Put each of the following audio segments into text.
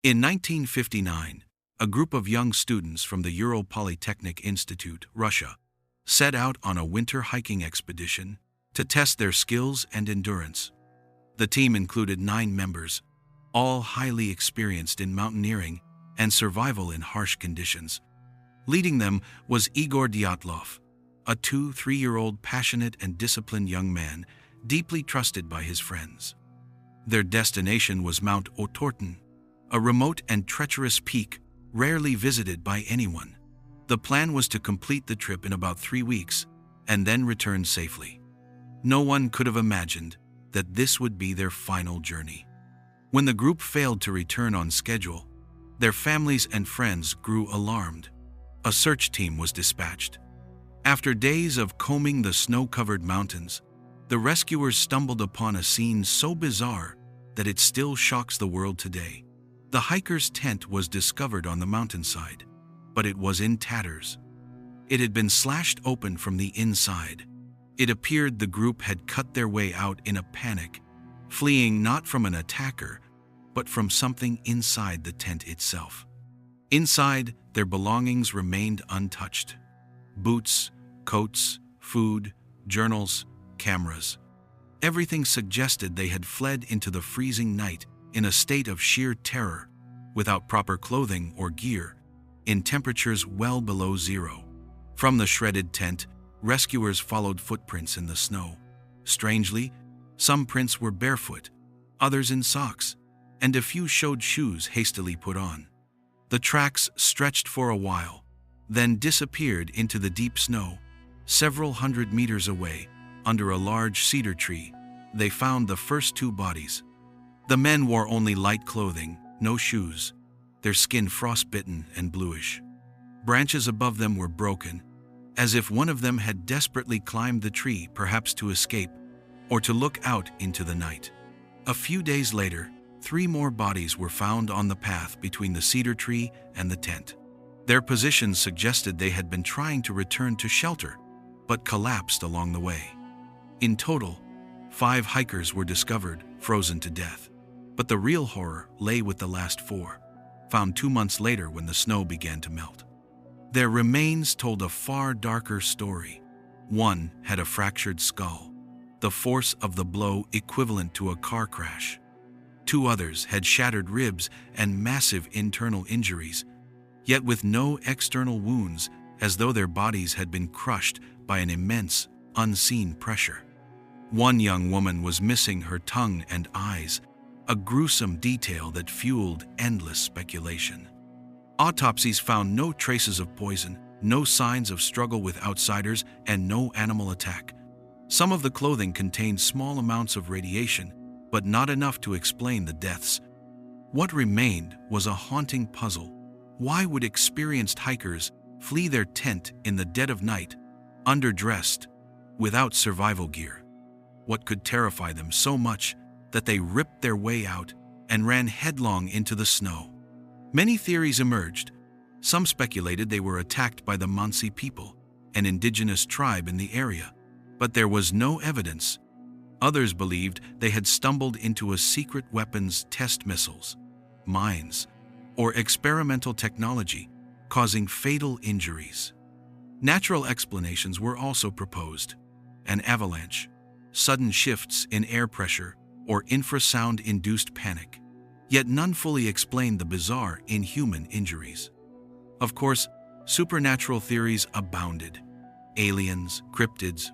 In 1959, a group of young students from the Ural Polytechnic Institute, Russia, set out on a winter hiking expedition to test their skills and endurance. The team included 9 members, all highly experienced in mountaineering and survival in harsh conditions. Leading them was Igor Dyatlov, a 3-year-old passionate and disciplined young man, deeply trusted by his friends. Their destination was Mount Otorten, a remote and treacherous peak rarely visited by anyone. The plan was to complete the trip in about 3 weeks and then return safely. No one could have imagined that this would be their final journey. When the group failed to return on schedule, their families and friends grew alarmed. A search team was dispatched. After days of combing the snow-covered mountains, the rescuers stumbled upon a scene so bizarre that it still shocks the world today. The hiker's tent was discovered on the mountainside, but it was in tatters. It had been slashed open from the inside. It appeared the group had cut their way out in a panic, fleeing not from an attacker, but from something inside the tent itself. Inside, their belongings remained untouched. Boots, coats, food, journals, cameras. Everything suggested they had fled into the freezing night in a state of sheer terror, without proper clothing or gear, in temperatures well below zero. From the shredded tent, rescuers followed footprints in the snow. Strangely, some prints were barefoot, others in socks, and a few showed shoes hastily put on. The tracks stretched for a while, then disappeared into the deep snow. Several hundred meters away, under a large cedar tree, they found the first 2 bodies. The men wore only light clothing, no shoes, their skin frostbitten and bluish. Branches above them were broken, as if one of them had desperately climbed the tree, perhaps to escape, or to look out into the night. A few days later, 3 more bodies were found on the path between the cedar tree and the tent. Their positions suggested they had been trying to return to shelter, but collapsed along the way. In total, 5 hikers were discovered, frozen to death. But the real horror lay with the last 4, found 2 months later when the snow began to melt. Their remains told a far darker story. One had a fractured skull, the force of the blow equivalent to a car crash. 2 others had shattered ribs and massive internal injuries, yet with no external wounds, as though their bodies had been crushed by an immense, unseen pressure. One young woman was missing her tongue and eyes, a gruesome detail that fueled endless speculation. Autopsies found no traces of poison, no signs of struggle with outsiders, and no animal attack. Some of the clothing contained small amounts of radiation, but not enough to explain the deaths. What remained was a haunting puzzle. Why would experienced hikers flee their tent in the dead of night, underdressed, without survival gear? What could terrify them so much that they ripped their way out and ran headlong into the snow? Many theories emerged. Some speculated they were attacked by the Mansi people, an indigenous tribe in the area, but there was no evidence. Others believed they had stumbled into a secret weapons test, missiles, mines, or experimental technology, causing fatal injuries. Natural explanations were also proposed: an avalanche, sudden shifts in air pressure, or infrasound-induced panic. Yet none fully explained the bizarre inhuman injuries. Of course, supernatural theories abounded: aliens, cryptids,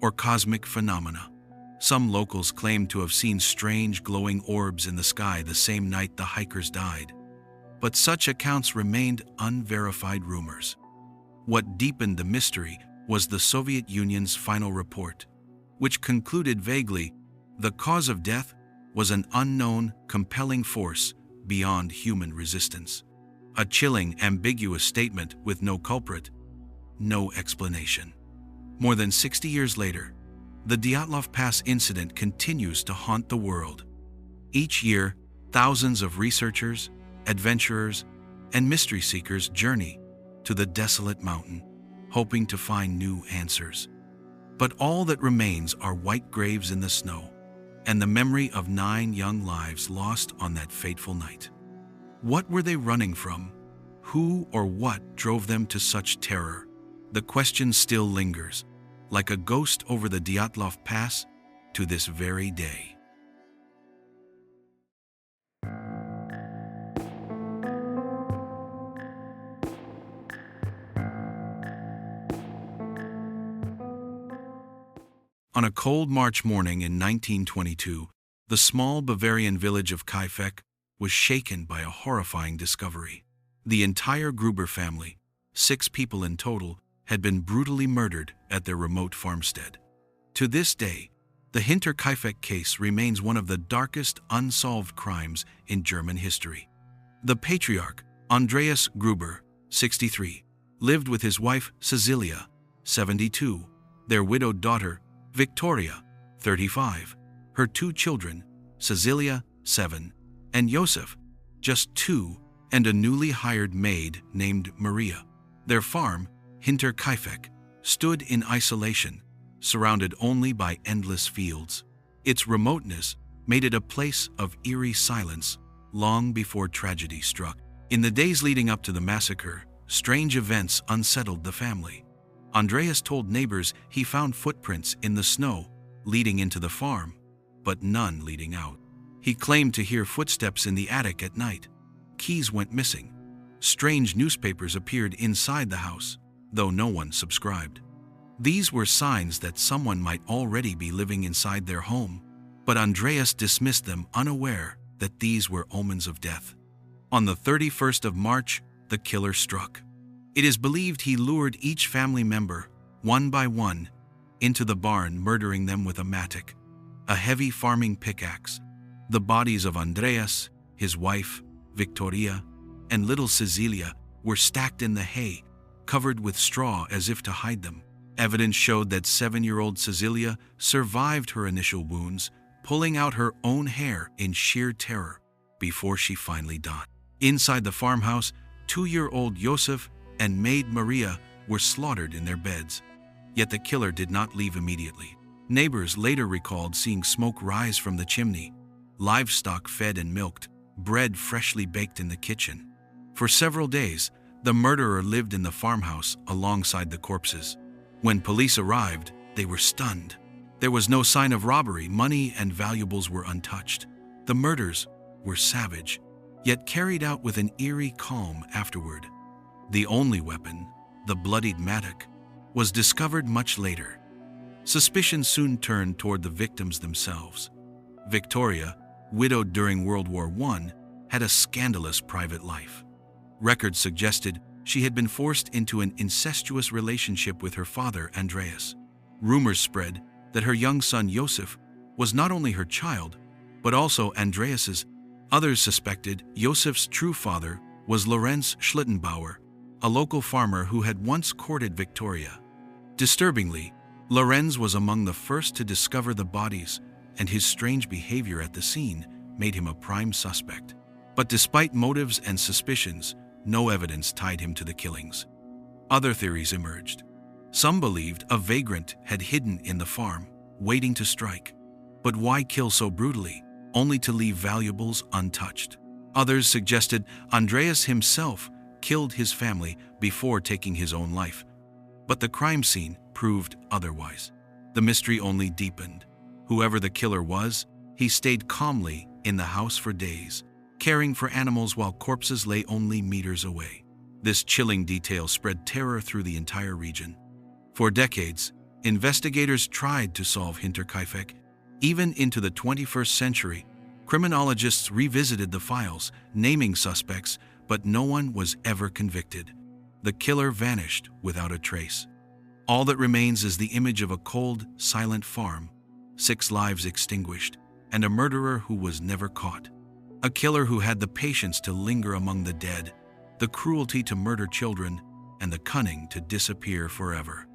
or cosmic phenomena. Some locals claimed to have seen strange glowing orbs in the sky the same night the hikers died. But such accounts remained unverified rumors. What deepened the mystery was the Soviet Union's final report, which concluded vaguely the cause of death was an unknown, compelling force beyond human resistance. A chilling, ambiguous statement with no culprit, no explanation. More than 60 years later, the Dyatlov Pass incident continues to haunt the world. Each year, thousands of researchers, adventurers, and mystery seekers journey to the desolate mountain, hoping to find new answers. But all that remains are white graves in the snow, and the memory of 9 young lives lost on that fateful night. What were they running from? Who or what drove them to such terror? The question still lingers, like a ghost over the Dyatlov Pass, to this very day. On a cold March morning in 1922, the small Bavarian village of Kaifeck was shaken by a horrifying discovery. The entire Gruber family, 6 people in total, had been brutally murdered at their remote farmstead. To this day, the Hinterkaifeck case remains one of the darkest unsolved crimes in German history. The patriarch, Andreas Gruber, 63, lived with his wife Cecilia, 72, their widowed daughter, Victoria, 35, her 2 children, Cecilia, 7, and Josef, just 2, and a newly hired maid named Maria. Their farm, Hinterkaifeck, stood in isolation, surrounded only by endless fields. Its remoteness made it a place of eerie silence long before tragedy struck. In the days leading up to the massacre, strange events unsettled the family. Andreas told neighbors he found footprints in the snow leading into the farm, but none leading out. He claimed to hear footsteps in the attic at night. Keys went missing. Strange newspapers appeared inside the house, though no one subscribed. These were signs that someone might already be living inside their home, but Andreas dismissed them, unaware that these were omens of death. On the 31st of March, the killer struck. It is believed he lured each family member, one by one, into the barn, murdering them with a mattock, a heavy farming pickaxe. The bodies of Andreas, his wife, Victoria, and little Cecilia were stacked in the hay, covered with straw as if to hide them. Evidence showed that 7-year-old Cecilia survived her initial wounds, pulling out her own hair in sheer terror before she finally died. Inside the farmhouse, 2-year-old Josef and maid Maria were slaughtered in their beds. Yet the killer did not leave immediately. Neighbors later recalled seeing smoke rise from the chimney, livestock fed and milked, bread freshly baked in the kitchen. For several days, the murderer lived in the farmhouse alongside the corpses. When police arrived, they were stunned. There was no sign of robbery. Money and valuables were untouched. The murders were savage, yet carried out with an eerie calm afterward. The only weapon, the bloodied mattock, was discovered much later. Suspicion soon turned toward the victims themselves. Victoria, widowed during World War I, had a scandalous private life. Records suggested she had been forced into an incestuous relationship with her father, Andreas. Rumors spread that her young son Josef was not only her child, but also Andreas's. Others suspected Josef's true father was Lorenz Schlittenbauer, a local farmer who had once courted Victoria. Disturbingly, Lorenz was among the first to discover the bodies, and his strange behavior at the scene made him a prime suspect. But despite motives and suspicions, no evidence tied him to the killings. Other theories emerged. Some believed a vagrant had hidden in the farm, waiting to strike. But why kill so brutally, only to leave valuables untouched? Others suggested Andreas himself killed his family before taking his own life. But the crime scene proved otherwise. The mystery only deepened. Whoever the killer was, he stayed calmly in the house for days, caring for animals while corpses lay only meters away. This chilling detail spread terror through the entire region. For decades, investigators tried to solve Hinterkaifeck. Even into the 21st century, criminologists revisited the files, naming suspects, but no one was ever convicted. The killer vanished without a trace. All that remains is the image of a cold, silent farm, 6 lives extinguished, and a murderer who was never caught. A killer who had the patience to linger among the dead, the cruelty to murder children, and the cunning to disappear forever.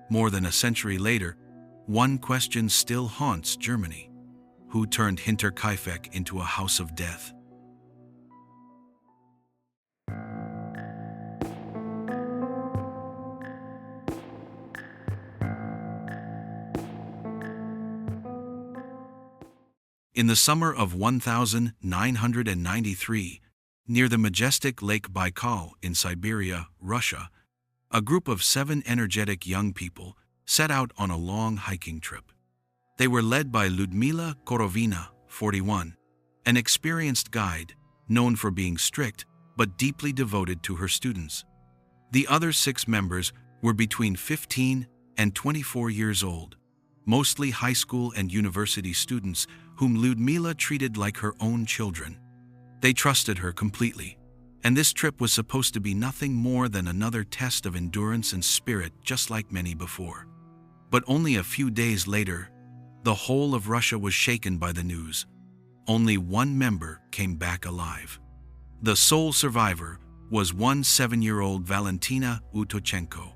More than a century later, one question still haunts Germany. Who turned Hinterkaifeck into a house of death? In the summer of 1993, Near the majestic Lake Baikal in Siberia, Russia, a group of 7 energetic young people set out on a long hiking trip. They were led by Lyudmila Korovina, 41, an experienced guide known for being strict but deeply devoted to her students. The other 6 members were between 15 and 24 years old, mostly high school and university students whom Lyudmila treated like her own children. They trusted her completely, and this trip was supposed to be nothing more than another test of endurance and spirit, just like many before. But only a few days later, the whole of Russia was shaken by the news. Only one member came back alive. The sole survivor was one 7-year-old Valentina Utochenko.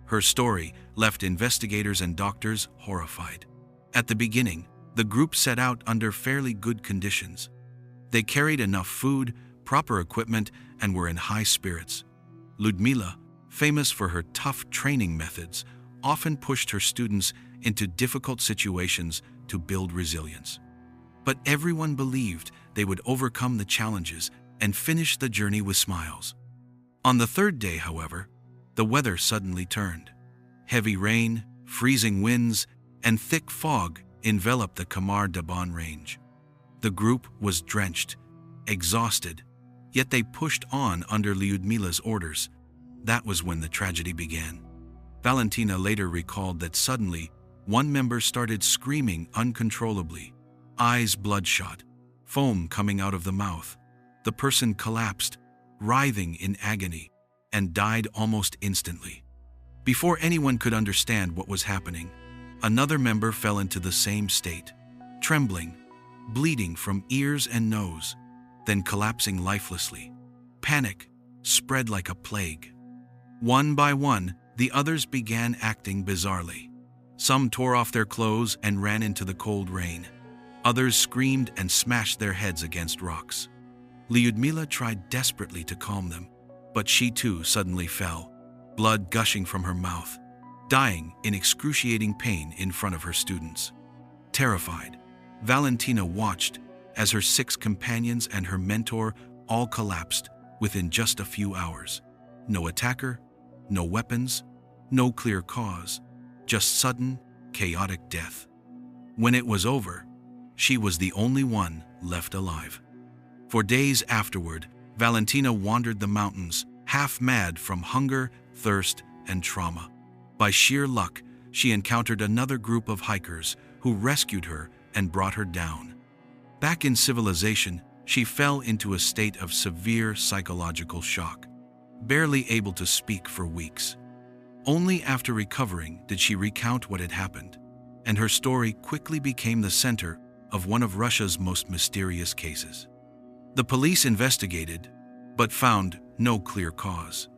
Her story left investigators and doctors horrified. At the beginning, the group set out under fairly good conditions. They carried enough food, proper equipment, and were in high spirits. Lyudmila, famous for her tough training methods, often pushed her students into difficult situations to build resilience. But everyone believed they would overcome the challenges and finish the journey with smiles. On the 3rd day, however, the weather suddenly turned. Heavy rain, freezing winds, and thick fog enveloped the Khamar Daban range. The group was drenched, exhausted, yet they pushed on under Lyudmila's orders. That was when the tragedy began. Valentina later recalled that suddenly, one member started screaming uncontrollably, eyes bloodshot, foam coming out of the mouth. The person collapsed, writhing in agony, and died almost instantly. Before anyone could understand what was happening, another member fell into the same state, trembling, bleeding from ears and nose, then collapsing lifelessly. Panic spread like a plague. One by one, the others began acting bizarrely. Some tore off their clothes and ran into the cold rain. Others screamed and smashed their heads against rocks. Lyudmila tried desperately to calm them, but she too suddenly fell, blood gushing from her mouth, dying in excruciating pain in front of her students. Terrified, Valentina watched as her 6 companions and her mentor all collapsed within just a few hours. No attacker, no weapons, no clear cause, just sudden, chaotic death. When it was over, she was the only one left alive. For days afterward, Valentina wandered the mountains, half mad from hunger, thirst, and trauma. By sheer luck, she encountered another group of hikers who rescued her and brought her down. Back in civilization, she fell into a state of severe psychological shock, barely able to speak for weeks. Only after recovering did she recount what had happened, and her story quickly became the center of one of Russia's most mysterious cases. The police investigated, but found no clear cause.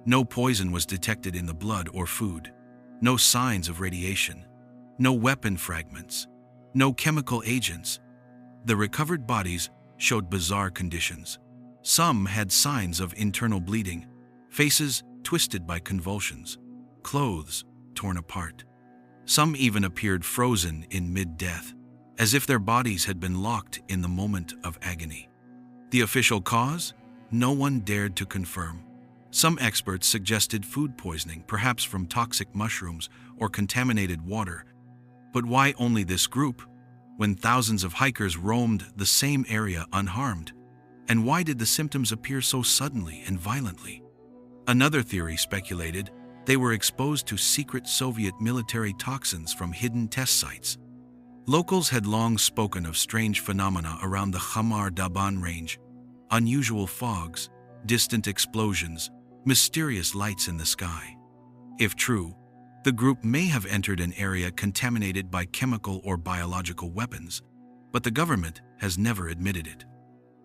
No poison was detected in the blood or food, no signs of radiation, no weapon fragments, no chemical agents. The recovered bodies showed bizarre conditions. Some had signs of internal bleeding, faces twisted by convulsions, clothes torn apart. Some even appeared frozen in mid-death, as if their bodies had been locked in the moment of agony. The official cause? No one dared to confirm. Some experts suggested food poisoning, perhaps from toxic mushrooms or contaminated water. But why only this group, when thousands of hikers roamed the same area unharmed? And why did the symptoms appear so suddenly and violently? Another theory speculated they were exposed to secret Soviet military toxins from hidden test sites. Locals had long spoken of strange phenomena around the Khamar Daban range: unusual fogs, distant explosions, mysterious lights in the sky. If true, the group may have entered an area contaminated by chemical or biological weapons, but the government has never admitted it.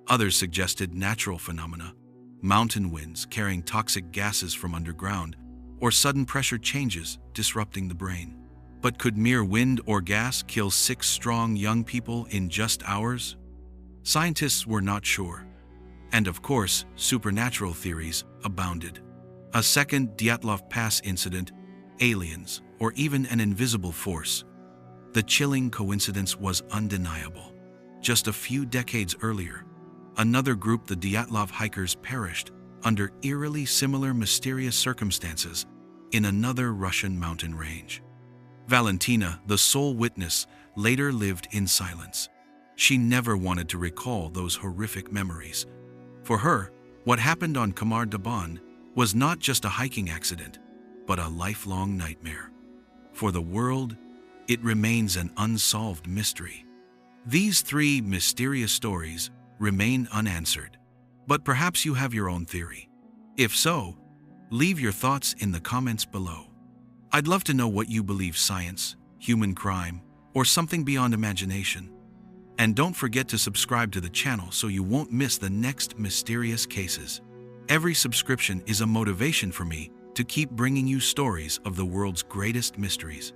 Others suggested natural phenomena: mountain winds carrying toxic gases from underground, or sudden pressure changes disrupting the brain. But could mere wind or gas kill 6 strong young people in just hours? Scientists were not sure. And of course, supernatural theories abounded. A second Dyatlov Pass incident, aliens, or even an invisible force. The chilling coincidence was undeniable. Just a few decades earlier, Another group, the Dyatlov hikers, perished under eerily similar mysterious circumstances in another Russian mountain range. Valentina, the sole witness, later lived in silence. She never wanted to recall those horrific memories. For her, what happened on Khamar Daban was not just a hiking accident, but a lifelong nightmare. For the world, it remains an unsolved mystery. These three mysterious stories remain unanswered, but perhaps you have your own theory. If so, leave your thoughts in the comments below. I'd love to know what you believe: science, human crime, or something beyond imagination. And don't forget to subscribe to the channel so you won't miss the next mysterious cases. Every subscription is a motivation for me to keep bringing you stories of the world's greatest mysteries.